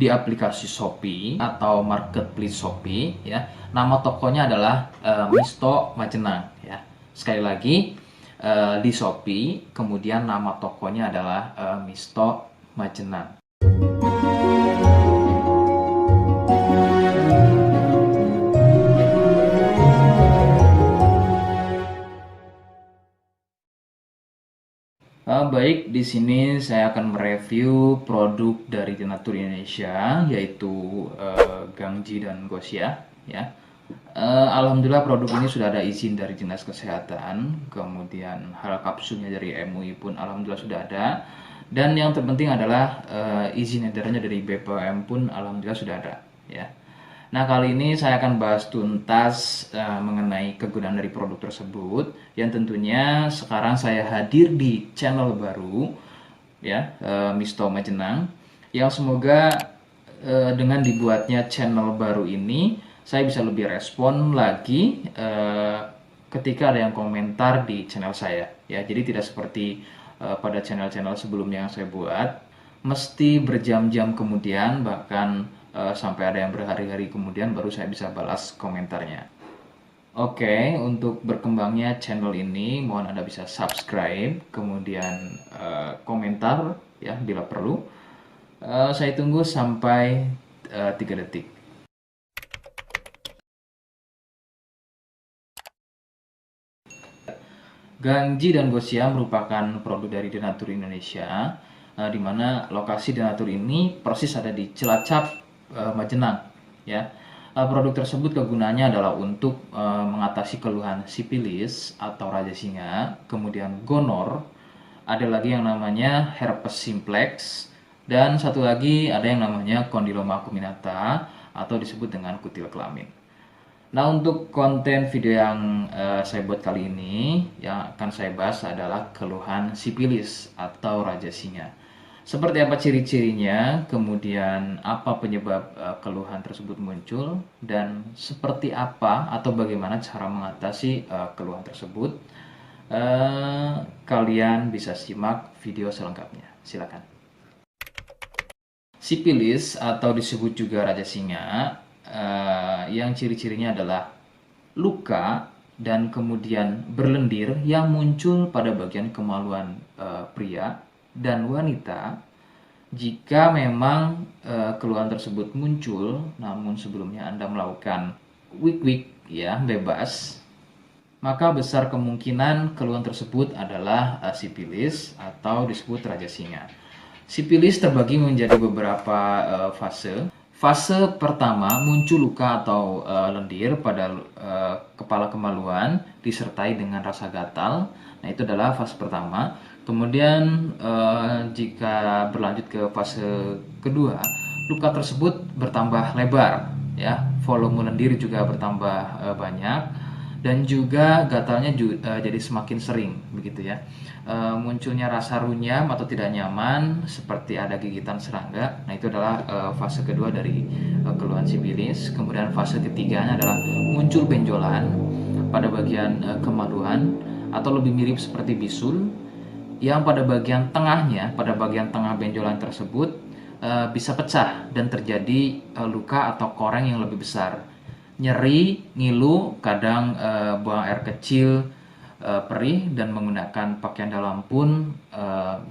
di aplikasi Shopee atau marketplace Shopee ya. Nama tokonya adalah Misto Majenang ya. Sekali lagi di Shopee, kemudian nama tokonya adalah Misto Majenang. Baik, di sini saya akan mereview produk dari Denatur Indonesia, yaitu Gangji dan Gosia. Ya, alhamdulillah produk ini sudah ada izin dari Dinas Kesehatan, kemudian hal kapsulnya dari MUI pun alhamdulillah sudah ada, dan yang terpenting adalah izin edarnya dari BPOM pun alhamdulillah sudah ada. Ya. Nah, kali ini saya akan bahas tuntas mengenai kegunaan dari produk tersebut, yang tentunya sekarang saya hadir di channel baru ya, Misto Majenang, yang semoga dengan dibuatnya channel baru ini saya bisa lebih respon lagi ketika ada yang komentar di channel saya ya. Jadi tidak seperti pada channel-channel sebelumnya yang saya buat mesti berjam-jam kemudian, bahkan sampai ada yang berhari-hari kemudian baru saya bisa balas komentarnya. Oke, untuk berkembangnya channel ini mohon Anda bisa subscribe, kemudian komentar ya bila perlu. Saya tunggu sampai 3 detik. Gangji dan Gosia merupakan produk dari Denatur Indonesia, di mana lokasi Denatur ini persis ada di Cilacap, Majenang. Ya, produk tersebut kegunaannya adalah untuk mengatasi keluhan sipilis atau raja singa, kemudian gonor, ada lagi yang namanya herpes simplex, dan satu lagi ada yang namanya kondiloma acuminata atau disebut dengan kutil kelamin. Nah, untuk konten video yang saya buat kali ini, yang akan saya bahas adalah keluhan sipilis atau raja singa. Seperti apa ciri-cirinya, kemudian apa penyebab keluhan tersebut muncul, dan seperti apa atau bagaimana cara mengatasi keluhan tersebut. Kalian bisa simak video selengkapnya. Silakan. Sipilis atau disebut juga raja singa, yang ciri-cirinya adalah luka dan kemudian berlendir yang muncul pada bagian kemaluan pria dan wanita. Jika memang keluhan tersebut muncul namun sebelumnya Anda melakukan wik-wik ya bebas, maka besar kemungkinan keluhan tersebut adalah sipilis atau disebut raja singa. Sipilis terbagi menjadi beberapa fase. Fase pertama, muncul luka atau lendir pada kepala kemaluan disertai dengan rasa gatal. Nah, itu adalah fase pertama. Kemudian jika berlanjut ke fase kedua, luka tersebut bertambah lebar ya, volume lendir juga bertambah banyak, dan juga gatalnya jadi semakin sering begitu ya. Munculnya rasa runyam atau tidak nyaman seperti ada gigitan serangga. Nah, itu adalah fase kedua dari keluhan sipilis. Kemudian fase ketiganya adalah muncul benjolan pada bagian kemaluan atau lebih mirip seperti bisul, yang pada bagian tengahnya, pada bagian tengah benjolan tersebut bisa pecah dan terjadi luka atau koreng yang lebih besar. Nyeri, ngilu, kadang buang air kecil, perih, dan menggunakan pakaian dalam pun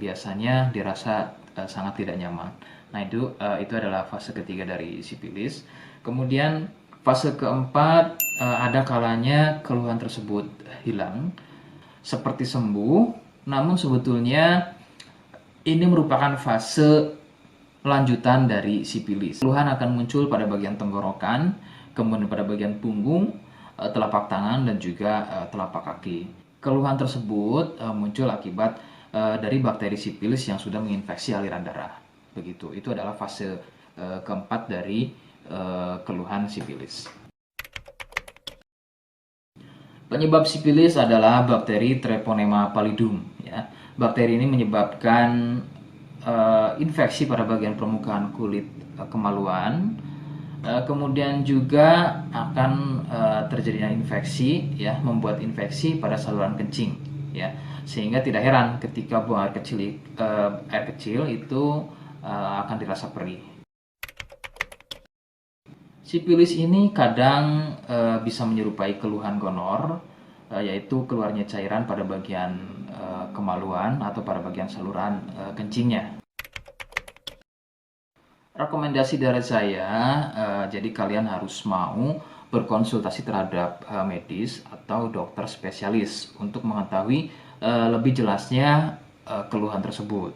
biasanya dirasa sangat tidak nyaman. Nah, itu adalah fase ketiga dari sipilis. Kemudian fase keempat, ada kalanya keluhan tersebut hilang seperti sembuh, namun sebetulnya ini merupakan fase lanjutan dari sipilis. Keluhan akan muncul pada bagian tenggorokan, kemudian pada bagian punggung, telapak tangan, dan juga telapak kaki. Keluhan tersebut muncul akibat dari bakteri sipilis yang sudah menginfeksi aliran darah. Begitu. Itu adalah fase keempat dari keluhan sipilis. Penyebab sipilis adalah bakteri Treponema pallidum. Ya. Bakteri ini menyebabkan infeksi pada bagian permukaan kulit kemaluan. Kemudian juga akan terjadinya infeksi, ya, membuat infeksi pada saluran kencing, ya, sehingga tidak heran ketika buang air kecil itu akan dirasa perih. Sipilis ini kadang bisa menyerupai keluhan gonor, yaitu keluarnya cairan pada bagian kemaluan atau pada bagian saluran kencingnya. Rekomendasi dari saya, jadi kalian harus mau berkonsultasi terhadap medis atau dokter spesialis untuk mengetahui lebih jelasnya keluhan tersebut.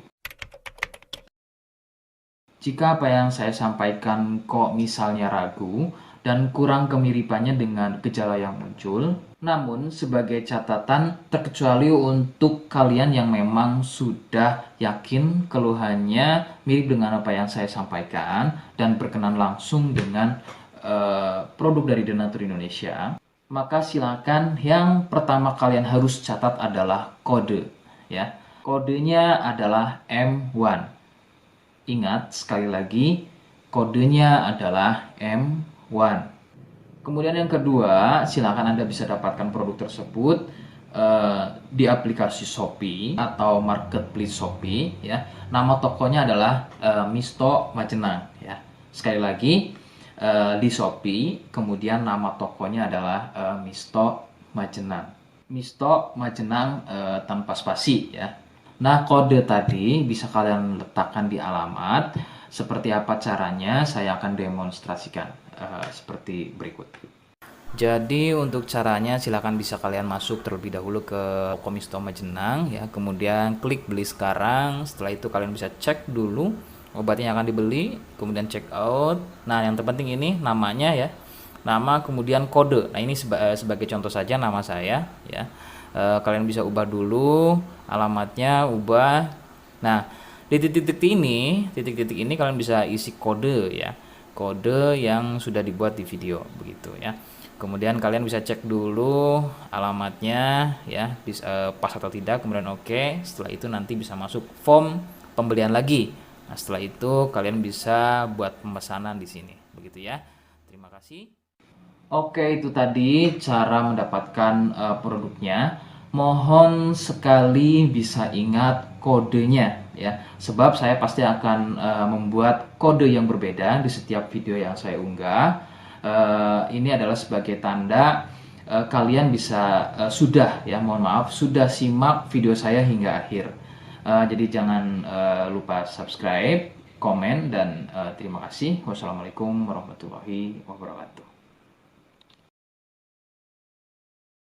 Jika apa yang saya sampaikan kok misalnya ragu dan kurang kemiripannya dengan gejala yang muncul, namun sebagai catatan terkecuali untuk kalian yang memang sudah yakin keluhannya mirip dengan apa yang saya sampaikan dan berkenan langsung dengan produk dari Denatur Indonesia, maka silakan yang pertama kalian harus catat adalah kode, ya. Kodenya adalah M1. Ingat sekali lagi, kodenya adalah M1. Kemudian yang kedua, silakan Anda bisa dapatkan produk tersebut di aplikasi Shopee atau marketplace Shopee, ya. Nama tokonya adalah Misto Majenang, ya. Sekali lagi, di Shopee, kemudian nama tokonya adalah Misto Majenang. Misto Majenang tanpa spasi, ya. Nah, kode tadi bisa kalian letakkan di alamat. Seperti apa caranya, saya akan demonstrasikan seperti berikut. Jadi untuk caranya silakan bisa kalian masuk terlebih dahulu ke Komisto Majenang, ya. Kemudian klik beli sekarang. Setelah itu kalian bisa cek dulu obatnya yang akan dibeli, kemudian check out. Nah, yang terpenting ini namanya, ya. Nama kemudian kode. Nah, ini sebagai contoh saja nama saya, ya. Kalian bisa ubah dulu alamatnya, ubah. Nah, di titik-titik ini kalian bisa isi kode, ya. Kode yang sudah dibuat di video begitu, ya. Kemudian kalian bisa cek dulu alamatnya, ya, bisa pas atau tidak, kemudian oke. Setelah itu nanti bisa masuk form pembelian lagi. Nah, setelah itu kalian bisa buat pemesanan di sini, begitu ya. Terima kasih. Oke, itu tadi cara mendapatkan produknya. Mohon sekali bisa ingat kodenya, ya. Sebab saya pasti akan membuat kode yang berbeda di setiap video yang saya unggah. Ini adalah sebagai tanda kalian bisa sudah, ya, mohon maaf, sudah simak video saya hingga akhir. Jadi jangan lupa subscribe, komen, dan terima kasih. Wassalamualaikum warahmatullahi wabarakatuh.